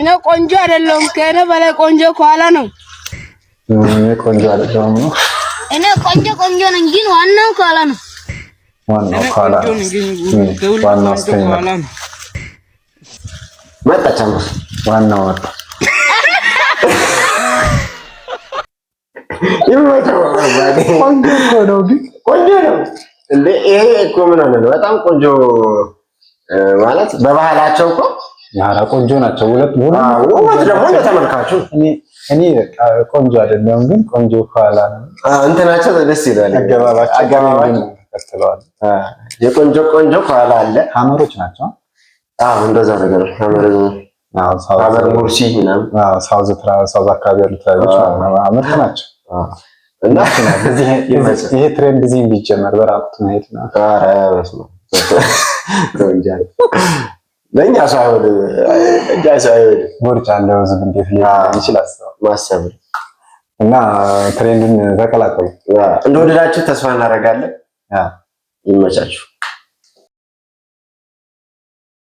እኔ ቆንጆ አይደለም ከእኔ በላይ ቆንጆ ከኋላ ነው። እኔ ቆንጆ አይደለም ነው። እኔ ቆንጆ ነኝ ግን ዋናው ከኋላ ነው። ዋናው ከኋላ ነው። መጣቻም ዋናው ወጣ ቆንጆ ነው እንዴ? ይሄ እኮ ምን ሆነ ነው? በጣም ቆንጆ ማለት በባህላቸው እኮ ያራ ቆንጆ ናቸው። ሁለት ውበት ደግሞ ለተመልካቹ እኔ ቆንጆ አይደለም ግን ቆንጆ ከኋላ ነው። እንትናቸው ደስ ይላል። አገባባቸው ተከትለዋል። የቆንጆ ከኋላ አለ። ሐመሮች ናቸው። እንደዛ ነገር ሐመር ሙርሲ ምናምን ሳውዝ አካባቢ ያሉት ልጆች ሐመር ናቸው። እና ይሄ ትሬንድ እዚህ እንዲጀመር በራቁት ማየት ነው። ኧረ በስመ አብ ለኛ ሳይሆን ቦርጫ ያለው ህዝብ እንዴት ሊሆን ይችላል ማሰብ እና ትሬንዱን ተቀላቀሉ። እንደወደዳችሁ ተስፋ እናደርጋለን። ይመቻችሁ።